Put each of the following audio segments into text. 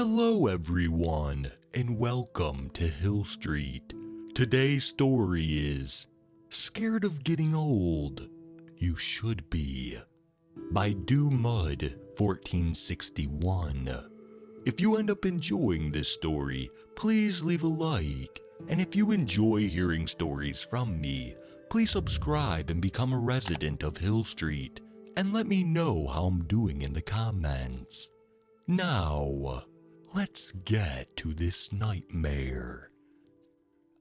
Hello everyone, and welcome to Hill Street. Today's story is Scared of Getting Old? You Should Be, by Do Mud 1461. If you end up enjoying this story, please leave a like, and if you enjoy hearing stories from me, please subscribe and become a resident of Hill Street, and let me know how I'm doing in the comments. Now, let's get to this nightmare.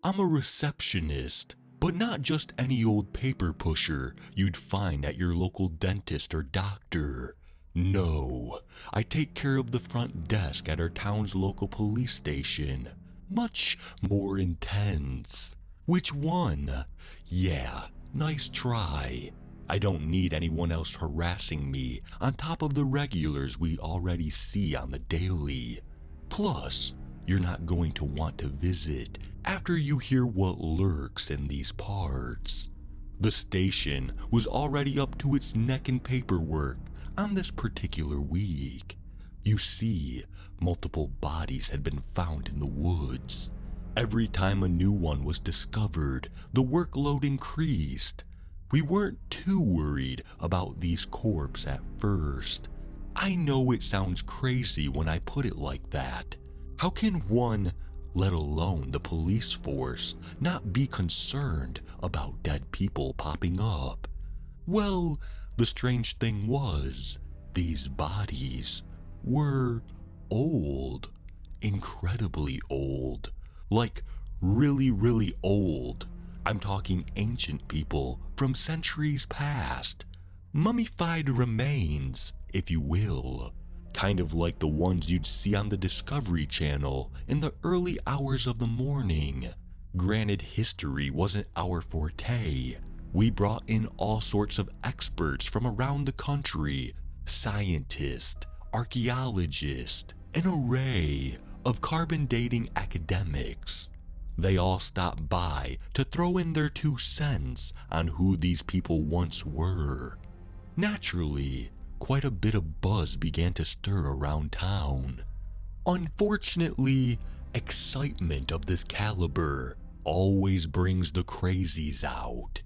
I'm a receptionist, but not just any old paper pusher you'd find at your local dentist or doctor. No, I take care of the front desk at our town's local police station. Much more intense. Which one? Yeah, nice try. I don't need anyone else harassing me on top of the regulars we already see on the daily. Plus, you're not going to want to visit after you hear what lurks in these parts. The station was already up to its neck in paperwork on this particular week. You see, multiple bodies had been found in the woods. Every time a new one was discovered, the workload increased. We weren't too worried about these corpses at first. I know it sounds crazy when I put it like that. How can one, let alone the police force, not be concerned about dead people popping up? Well, the strange thing was, these bodies were old. Incredibly old. Like, really old. I'm talking ancient people from centuries past. Mummified remains, if you will. Kind of like the ones you'd see on the Discovery Channel in the early hours of the morning. Granted, history wasn't our forte. We brought in all sorts of experts from around the country. Scientists, archaeologists, an array of carbon dating academics. They all stopped by to throw in their 2 cents on who these people once were. Naturally, quite a bit of buzz began to stir around town. Unfortunately, excitement of this caliber always brings the crazies out.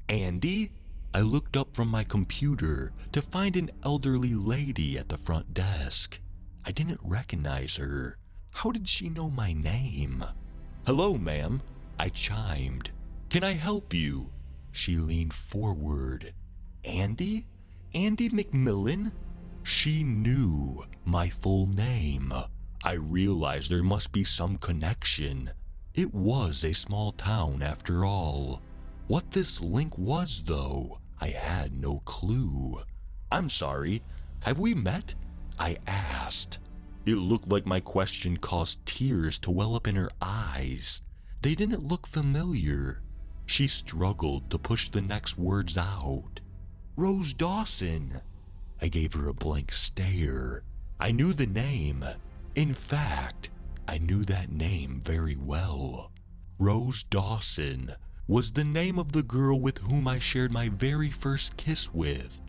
Andy? I looked up from my computer to find an elderly lady at the front desk. I didn't recognize her. How did she know my name? "Hello, ma'am," I chimed. "Can I help you?" She leaned forward. "Andy? Andy McMillan?" She knew my full name. I realized there must be some connection. It was a small town after all. What this link was, though, I had no clue. "I'm sorry, have we met?" I asked. It looked like my question caused tears to well up in her eyes. They didn't look familiar. She struggled to push the next words out. "Rose Dawson." I gave her a blank stare. I knew the name. In fact, I knew that name very well. Rose Dawson was the name of the girl with whom I shared my very first kiss with.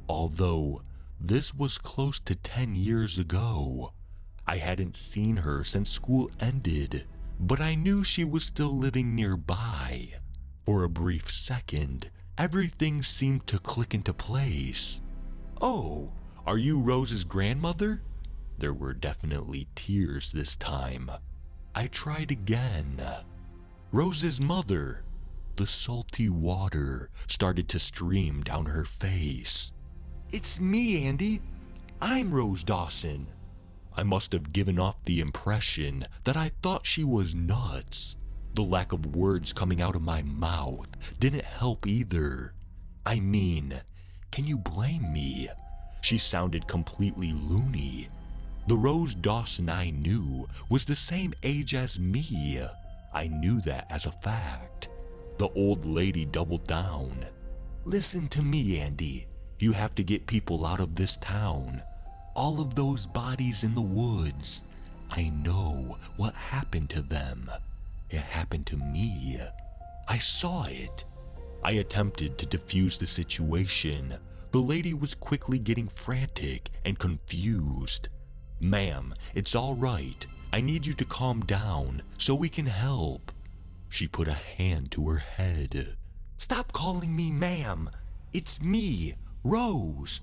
Although this was close to 10 years ago. I hadn't seen her since school ended, but I knew she was still living nearby. For a brief second, everything seemed to click into place. "Oh, are you Rose's grandmother?" There were definitely tears this time. I tried again. "Rose's mother." The salty water started to stream down her face. "It's me, Andy. I'm Rose Dawson." I must have given off the impression that I thought she was nuts. The lack of words coming out of my mouth didn't help either. I mean, can you blame me? She sounded completely loony. The Rose Dawson I knew was the same age as me. I knew that as a fact. The old lady doubled down. "Listen to me, Andy. You have to get people out of this town. All of those bodies in the woods. I know what happened to them. It happened to me. I saw it." I attempted to defuse the situation. The lady was quickly getting frantic and confused. Ma'am, it's all right. I need you to calm down so we can help. She put a hand to her head. Stop calling me ma'am. It's me, Rose.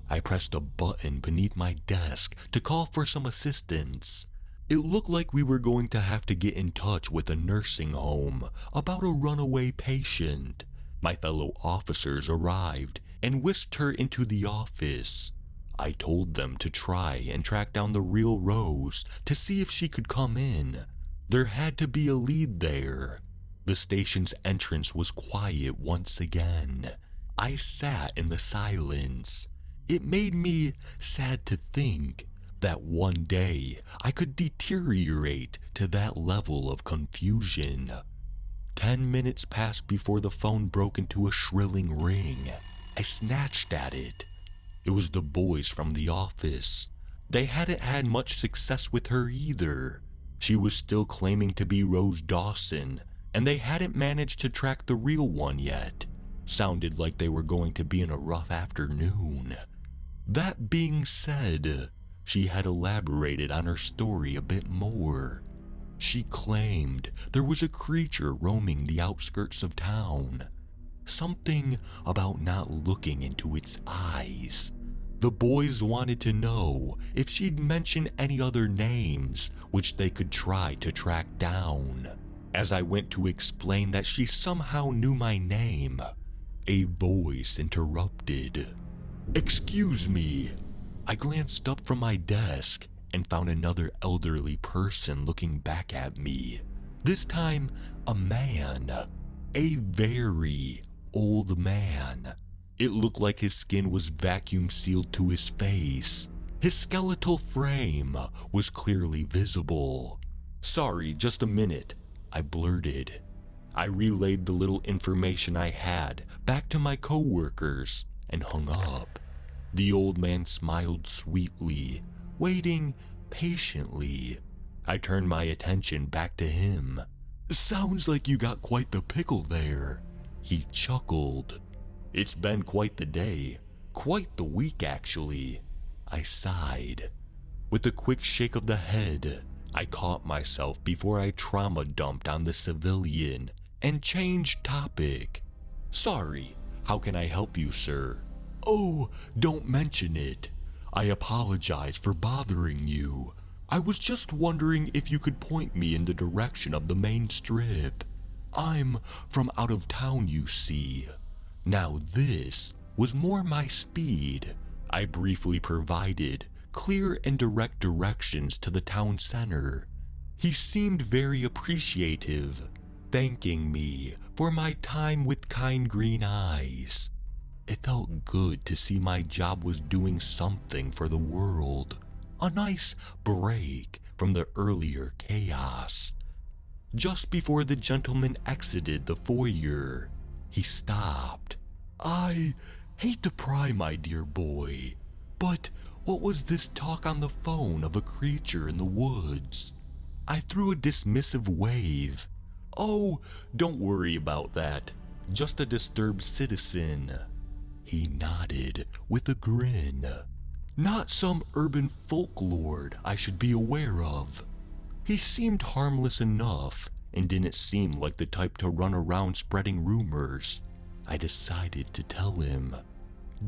I pressed a button beneath my desk to call for some assistance. It looked like we were going to have to get in touch with a nursing home about a runaway patient. My fellow officers arrived and whisked her into the office. I told them to try and track down the real Rose to see if she could come in. There had to be a lead there. The station's entrance was quiet once again. I sat in the silence. It made me sad to think that one day I could deteriorate to that level of confusion. 10 minutes passed before the phone broke into a shrilling ring. I snatched at it. It was the boys from the office. They hadn't had much success with her either. She was still claiming to be Rose Dawson, and they hadn't managed to track the real one yet. Sounded like they were going to be in a rough afternoon. That being said, she had elaborated on her story a bit more. She claimed there was a creature roaming the outskirts of town. Something about not looking into its eyes. The boys wanted to know if she'd mentioned any other names which they could try to track down. As I went to explain that she somehow knew my name, a voice interrupted. Excuse me. I glanced up from my desk and found another elderly person looking back at me. This time, a man. A very old man. It looked like his skin was vacuum sealed to his face. His skeletal frame was clearly visible. Sorry, just a minute, I blurted. I relayed the little information I had back to my coworkers and hung up. The old man smiled sweetly, waiting patiently. I turned my attention back to him. Sounds like you got quite the pickle there. He chuckled. It's been quite the day, quite the week actually. I sighed. With a quick shake of the head, I caught myself before I trauma dumped on the civilian and changed topic. Sorry, how can I help you, sir? Oh, don't mention it. I apologize for bothering you. I was just wondering if you could point me in the direction of the main strip. I'm from out of town, you see. Now this was more my speed. I briefly provided clear and direct directions to the town center. He seemed very appreciative, thanking me for my time with kind green eyes. It felt good to see my job was doing something for the world. A nice break from the earlier chaos. Just before the gentleman exited the foyer, he stopped. I hate to pry, my dear boy, but what was this talk on the phone of a creature in the woods? I threw a dismissive wave. Oh, don't worry about that. Just a disturbed citizen. He nodded with a grin. Not some urban folklord I should be aware of. He seemed harmless enough and didn't seem like the type to run around spreading rumors. I decided to tell him.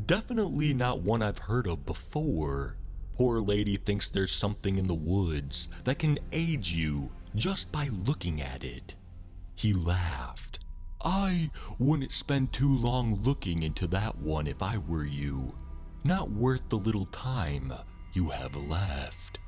Definitely not one I've heard of before. Poor lady thinks there's something in the woods that can aid you just by looking at it. He laughed. I wouldn't spend too long looking into that one if I were you. Not worth the little time you have left.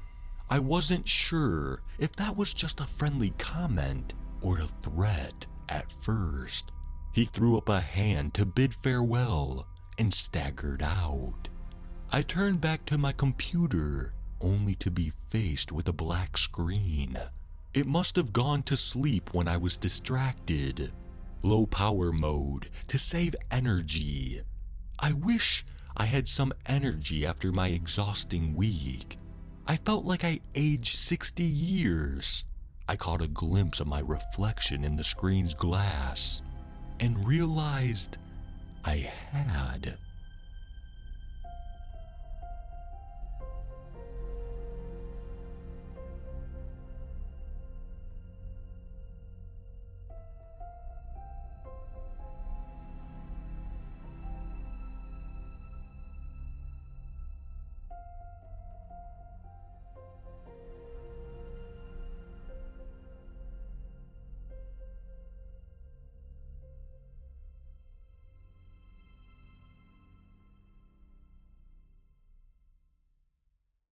I wasn't sure if that was just a friendly comment or a threat at first. He threw up a hand to bid farewell and staggered out. I turned back to my computer only to be faced with a black screen. It must have gone to sleep when I was distracted. Low power mode to save energy. I wish I had some energy after my exhausting week. I felt like I aged 60 years. I caught a glimpse of my reflection in the screen's glass and realized I had